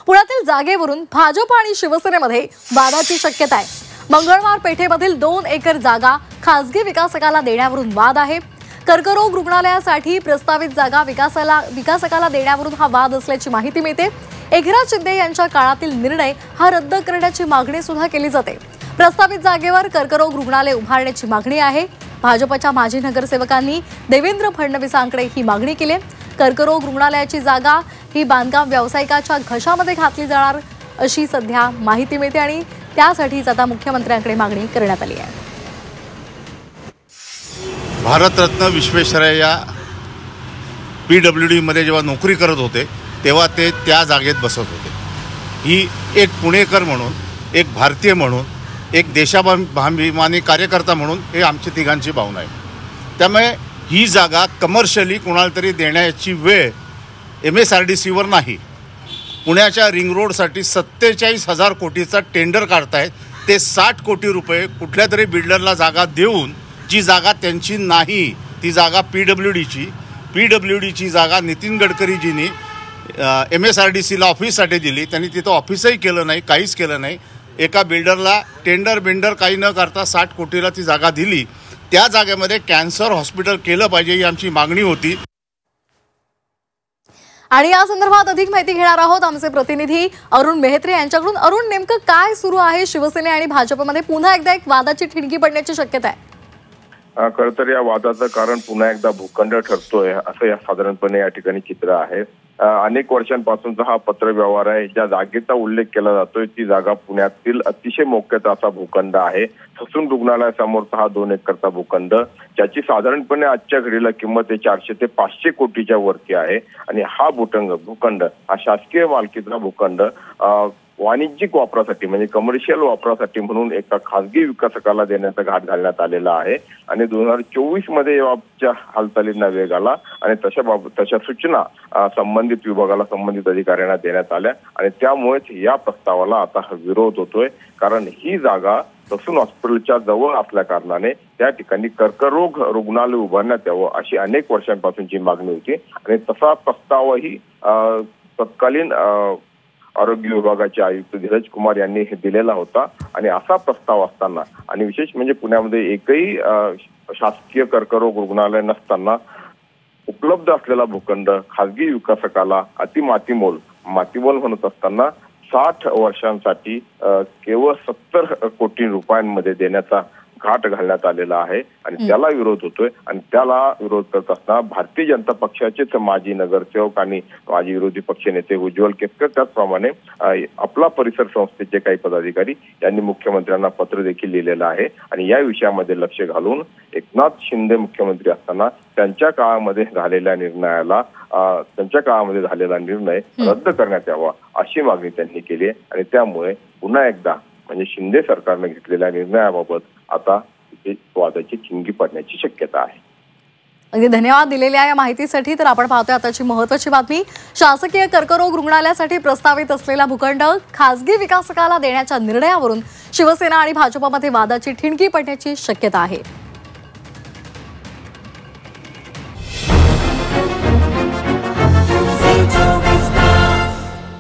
पुण्यातील जागेवरून भाजप आणि शिवसेनेमध्ये वादाची शक्यता आहे। मंगळवार पेठेमधील 2 एकर जागा खासगी विकासकाला देण्यावरून वाद आहे। कर्करोग रुग्णालयासाठी प्रस्तावित जागा विकासकाला देण्यावरून हा वाद असल्याची माहिती मिळते। एकनाथ शिंदे यांच्या काळातील निर्णय हा रद्द करण्याची मागणी सुद्धा केली जाते। प्रस्तावित जागेवर कर्करोग रुग्णालय उभारण्याची मागणी आहे। भाजपच्या माजी नगरसेवकांनी देवेंद्र फडणवीसांकडे ही मागणी केली। कर्करोग रुग्णालयाची जागा ही बांधकाम व्यावसायिकाच्या घशामध्ये घातली जाणार अशी सध्या माहिती मिळते आणि त्यासाठीच आता मुख्यमंत्र्यांकडे मागणी करण्यात आली आहे। भारतरत्न विश्वेश्वरय्या PWD मध्ये जेव्हा नोकरी करत होते तेव्हा ते त्या जागेत बसत होते। ही एक पुणेकर म्हणून, एक भारतीय म्हणून, एक देशाभिमानी कार्यकर्ता म्हणून हे आमची तिघांची भावना आहे। त्यामुळे ही जागा कमर्शियली कोणाला तरी देण्याची वेळ MSRDCवर नाही। पुण्याच्या रिंग रोडसाठी 47,000 कोटीचा टेंडर काढतायत। ते 60 कोटी रुपये कुठल्या तरी बिल्डरला जागा देऊन, जी जागा त्यांची नाही ती जागा PWDची जागा नितीन गडकरीजींनी MSRDCला ऑफिससाठी दिली। त्यांनी तिथं ऑफिसही केलं नाही, काहीच केलं नाही। एका बिल्डरला टेंडर काही न करता 60 कोटीला ती जागा दिली। त्या जागेमध्ये कॅन्सर हॉस्पिटल केलं पाहिजे ही आमची मागणी होती। आणि या संदर्भात अधिक माहिती घेणार आहोत आमचे प्रतिनिधी अरुण मेहत्रे यांच्याकडून। अरुण, नेमकं काय सुरू आहे शिवसेना आणि भाजपमध्ये? पुन्हा एकदा एक वादाची ठिणगी पडण्याची शक्यता आहे। खरं तर या वादाचं कारण पुन्हा एकदा भूखंड ठरतोय असं या साधारणपणे या ठिकाणी चित्र आहे। अनेक वर्षांपासूनचा हा पत्रव्यवहार आहे। ज्या जागेचा उल्लेख केला जातोय ती जागा पुण्यातील अतिशय मोक्याचा असा भूखंड आहे। ससून रुग्णालयासमोरचा हा 2 एकरचा भूखंड, ज्याची साधारणपणे आजच्या घडीला किंमत 400 ते 500 कोटीच्या वरती आहे। आणि हा भूखंड हा शासकीय मालकीचा भूखंड वाणिज्यिक वापरासाठी म्हणजे कमर्शियल वापरासाठी म्हणून एका खासगी विकासकाला देण्याचा घाट घालण्यात आलेला आहे। आणि 2024 मध्ये याबाबतच्या हालचालींना वेग आला आणि तशा सूचना संबंधित विभागाला, संबंधित अधिकाऱ्यांना देण्यात आल्या आणि त्यामुळेच या प्रस्तावाला आता विरोध होतोय। कारण ही जागा ससून हॉस्पिटलच्या जवळ असल्या कारणाने त्या ठिकाणी कर्करोग रुग्णालय उभारण्यात यावं अशी अनेक वर्षांपासूनची मागणी होती आणि तसा प्रस्तावही तत्कालीन आरोग्य विभागाचे आयुक्त धीरज कुमार यांनी दिलेला होता। आणि असा प्रस्ताव असताना आणि विशेष म्हणजे पुण्यामध्ये एकही शासकीय कर्करोग रुग्णालय नसताना उपलब्ध असलेला भूखंड खासगी विकासकाला मातीमोल म्हणत असताना 60 वर्षांसाठी केवळ 70 कोटी रुपयांमध्ये देण्याचा घाट घालण्यात आलेला आहे आणि त्याला विरोध होतोय। आणि त्याला विरोध करत असताना भारतीय जनता पक्षाचेच माजी नगरसेवक आणि माजी विरोधी पक्षनेते उज्ज्वल केतकर, त्याचप्रमाणे आपला परिसर संस्थेचे काही पदाधिकारी यांनी मुख्यमंत्र्यांना पत्र देखील लिहिलेलं आहे। आणि या विषयामध्ये लक्ष घालून एकनाथ शिंदे मुख्यमंत्री असताना त्यांच्या काळामध्ये झालेला निर्णय रद्द करण्यात यावा अशी मागणी त्यांनी केली आहे। आणि त्यामुळे पुन्हा एकदा म्हणजे शिंदे सरकारने घेतलेल्या निर्णयाबाबत आता वादाची ठिणगी पडण्याची शक्यता आहे। अगदी धन्यवाद दिलेल्या या माहितीसाठी। तर आपण पाहतोय आताची महत्त्वाची बातमी, शासकीय कर्करोग रुग्णालयासाठी प्रस्तावित असलेला भूखंड खासगी विकासकाला देण्याच्या निर्णयावरून शिवसेना आणि भाजपमध्ये वादाची ठिणगी पडण्याची शक्यता आहे।